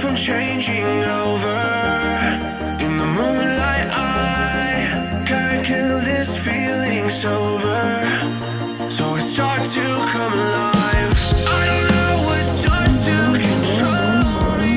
from changing over. In the moonlight I can't kill this feeling sober. So I start to come alive. I don't know what starts to control me.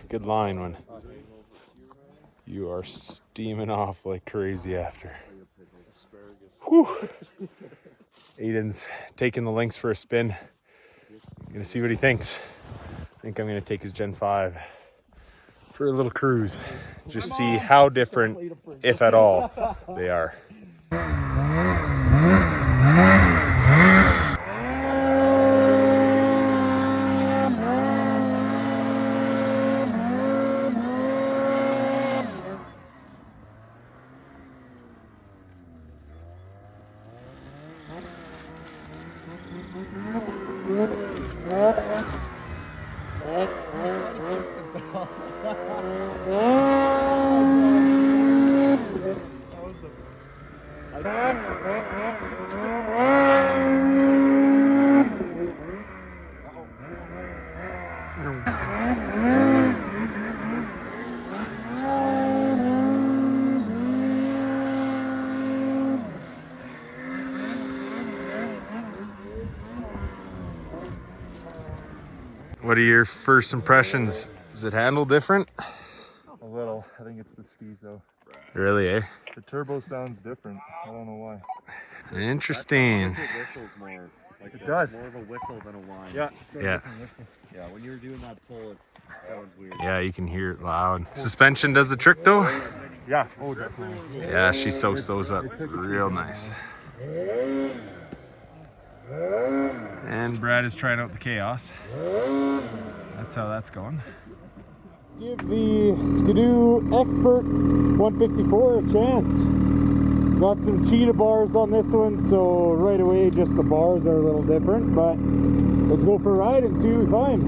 good line when you are steaming off like crazy after. Whew. Aiden's taking the Lynx for a spin. Gonna see what he thinks. I think I'm gonna take his Gen 5 for a little cruise. Just see how different, if at all, they are. What are your first impressions? Does it handle different? A little. I think it's the skis though. Really, eh? The turbo sounds different. I don't know why. Interesting. It whistles more. Like it does. More of a whistle than a whine. Yeah. Yeah. Yeah, when you're doing that pull, it sounds weird. Yeah, you can hear it loud. Suspension does the trick though? Yeah. Oh, definitely. Yeah, she soaks those up real nice. And Brad is trying out the Chaos. That's how that's going. Give the Skidoo Expert 154 a chance. Got some cheetah bars on this one, so right away just the bars are a little different, but let's go for a ride and see what we find.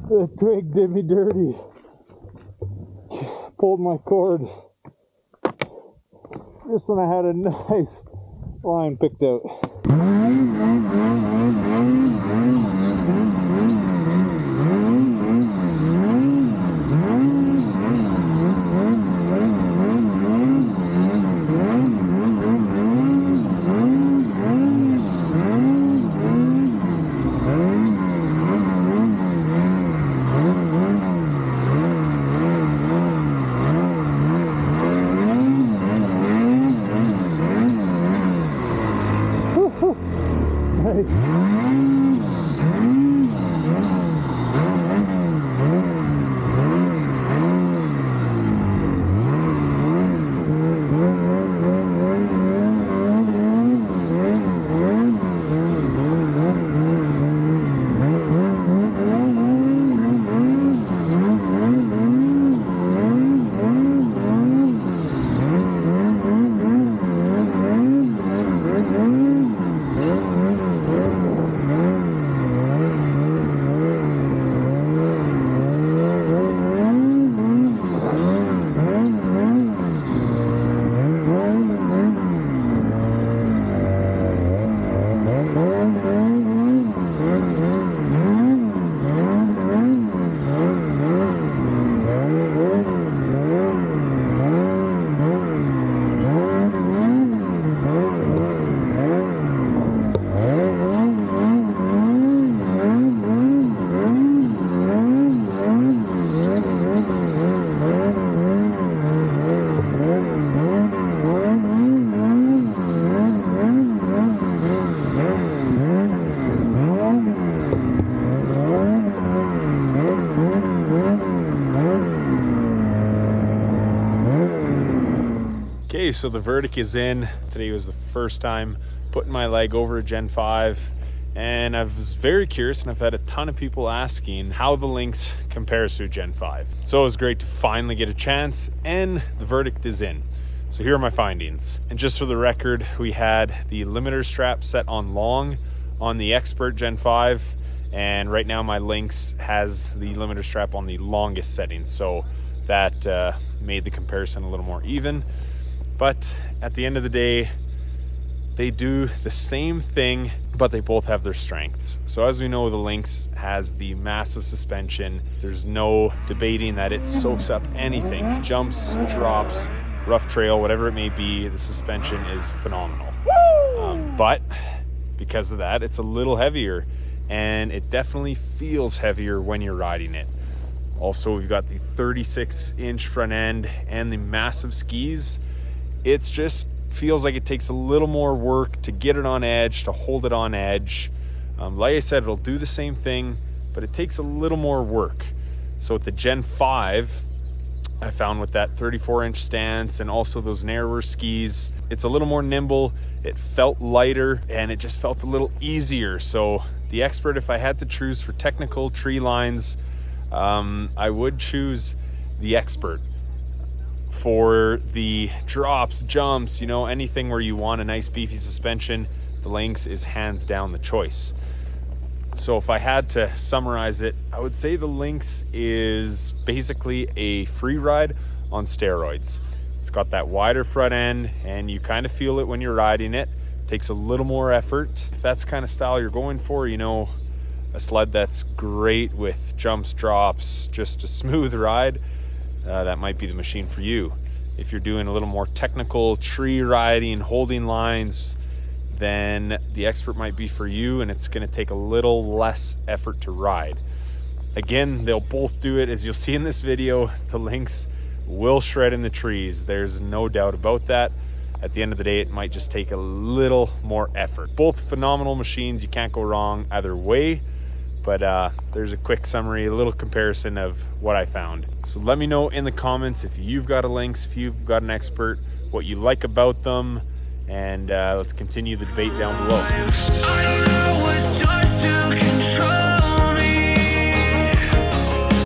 The twig did me dirty. Pulled my cord. Just when I had a nice line picked out. Nice. Okay, so the verdict is in. Today was the first time putting my leg over a Gen 5, and I was very curious, and I've had a ton of people asking how the Lynx compares to a Gen 5. So it was great to finally get a chance, and the verdict is in. So here are my findings. And just for the record, we had the limiter strap set on long on the Expert Gen 5, and right now my Lynx has the limiter strap on the longest setting, so that made the comparison a little more even. But at the end of the day, they do the same thing, but they both have their strengths. So as we know, the Lynx has the massive suspension. There's no debating that it soaks up anything. Jumps, drops, rough trail, whatever it may be, the suspension is phenomenal. But because of that, it's a little heavier, and it definitely feels heavier when you're riding it. Also, we've got the 36-inch front end and the massive skis. It's just feels like it takes a little more work to get it on edge, to hold it on edge. Like I said, it'll do the same thing, but it takes a little more work. So with the Gen 5, I found with that 34-inch stance and also those narrower skis, it's a little more nimble, it felt lighter, and it just felt a little easier. So the Expert, if I had to choose for technical tree lines, I would choose the Expert. For the drops, jumps, you know, anything where you want a nice beefy suspension, the Lynx is hands down the choice. So if I had to summarize it, I would say the Lynx is basically a free ride on steroids. It's got that wider front end, and you kind of feel it when you're riding it. It takes a little more effort. If that's the kind of style you're going for, you know, a sled that's great with jumps, drops, just a smooth ride, that might be the machine for you. If you're doing a little more technical tree riding, holding lines, then the Expert might be for you, and it's going to take a little less effort to ride. Again, they'll both do it. As you'll see in this video, the Lynx will shred in the trees. There's no doubt about that. At the end of the day, it might just take a little more effort. Both phenomenal machines. You can't go wrong either way. But there's a quick summary, a little comparison of what I found. So let me know in the comments if you've got a Lynx, if you've got an Expert, what you like about them, and let's continue the debate down below. I don't know what